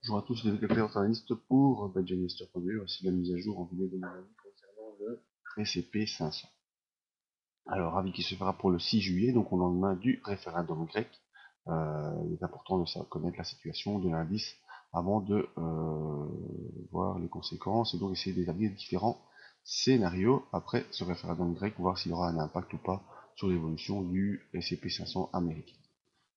Bonjour à tous, les développeurs analystes pour Benjaminster.be. Voici la mise à jour en vidéo de mon avis concernant le SCP 500. Alors, avis qui se fera pour le 6 juillet, donc au lendemain du référendum grec. Il est important de connaître la situation de l'indice avant de voir les conséquences et donc essayer d'établir différents scénarios après ce référendum grec, voir s'il y aura un impact ou pas sur l'évolution du SCP 500 américain.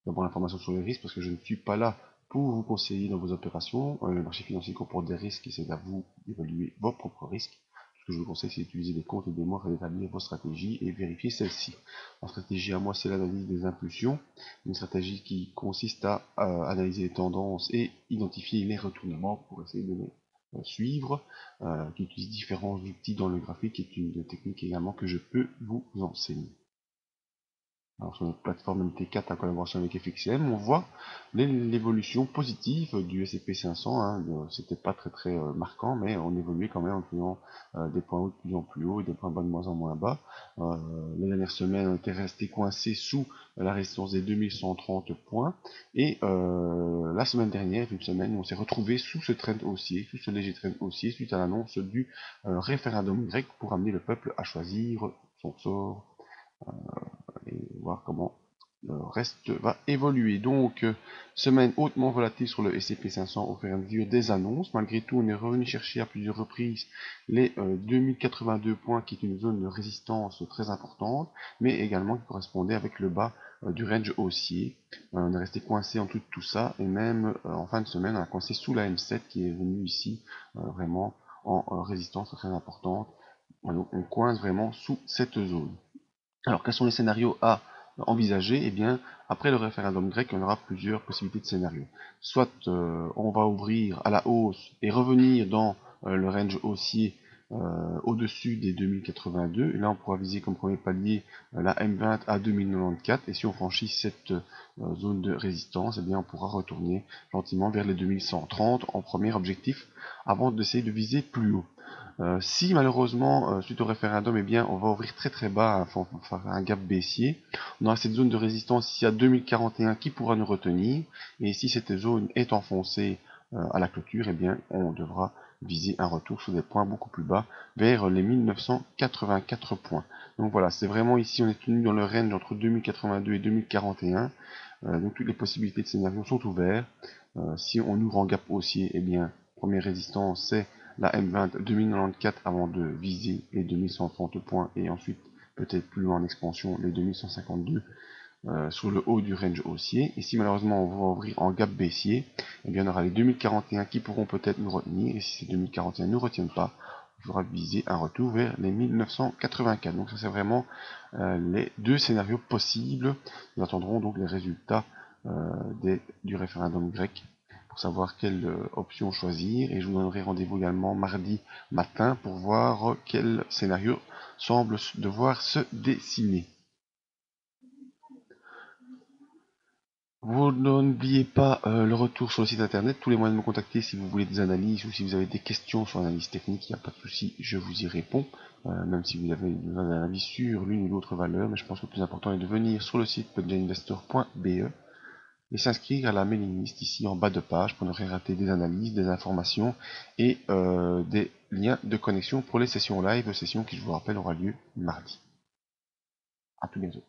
D'abord l'information sur les risques, parce que je ne suis pas là pour vous conseiller dans vos opérations. Le marché financier comporte des risques et c'est à vous d'évaluer vos propres risques. Ce que je vous conseille, c'est d'utiliser des comptes et des mois pour établir vos stratégies et vérifier celles-ci. En stratégie à moi, c'est l'analyse des impulsions, une stratégie qui consiste à analyser les tendances et identifier les retournements pour essayer de les suivre, qui utilise différents outils dans le graphique, qui est une technique également que je peux vous enseigner. Alors sur notre plateforme MT4 en collaboration avec FXM, on voit l'évolution positive du S&P 500. Hein, c'était pas très marquant, mais on évoluait quand même en prenant des points hauts de plus en plus haut et des points bas de moins en moins bas. Les dernières semaines, on était resté coincé sous la résistance des 2130 points. Et la semaine dernière, une semaine, on s'est retrouvé sous ce trend haussier, sous ce léger trend haussier, suite à l'annonce du référendum grec pour amener le peuple à choisir son sort et voir comment le reste va évoluer. Donc, semaine hautement volatile sur le S&P 500 au fur et à mesure des annonces. Malgré tout, on est revenu chercher à plusieurs reprises les 2082 points, qui est une zone de résistance très importante, mais également qui correspondait avec le bas du range haussier. On est resté coincé en tout ça, et même en fin de semaine, on a coincé sous la M7 qui est venue ici vraiment en résistance très importante. Donc, on coince vraiment sous cette zone. Alors, quels sont les scénarios à envisager? Eh bien, après le référendum grec, on aura plusieurs possibilités de scénarios. Soit on va ouvrir à la hausse et revenir dans le range haussier au-dessus des 2082. Et là, on pourra viser comme premier palier la M20 à 2094. Et si on franchit cette zone de résistance, eh bien, on pourra retourner gentiment vers les 2130 en premier objectif avant d'essayer de viser plus haut. Si malheureusement, suite au référendum, eh bien, on va ouvrir très bas, enfin, on va faire un gap baissier, on aura cette zone de résistance ici à 2041 qui pourra nous retenir, et si cette zone est enfoncée à la clôture, eh bien, on devra viser un retour sur des points beaucoup plus bas, vers les 1984 points. Donc voilà, c'est vraiment ici, on est tenu dans le range entre 2082 et 2041, donc toutes les possibilités de scénario sont ouvertes. Si on ouvre en gap haussier, eh bien, première résistance, c'est la M20 2094 avant de viser les 2130 points et ensuite peut-être plus loin en expansion les 2152 sur le haut du range haussier. Et si malheureusement on va ouvrir en gap baissier, eh bien on aura les 2041 qui pourront peut-être nous retenir, et si ces 2041 ne nous retiennent pas, il faudra viser un retour vers les 1984. Donc ça c'est vraiment les deux scénarios possibles. Nous attendrons donc les résultats du référendum grec pour savoir quelle option choisir, et je vous donnerai rendez-vous également mardi matin pour voir quel scénario semble devoir se dessiner. Vous n'oubliez pas le retour sur le site internet, tous les moyens de me contacter si vous voulez des analyses ou si vous avez des questions sur l'analyse technique, il n'y a pas de souci, je vous y réponds, même si vous avez besoin d'un avis sur l'une ou l'autre valeur, mais je pense que le plus important est de venir sur le site podjainvestor.be et s'inscrire à la mailing list ici en bas de page pour ne rien rater des analyses, des informations et des liens de connexion pour les sessions live, sessions qui, je vous rappelle, aura lieu mardi. A tout bientôt.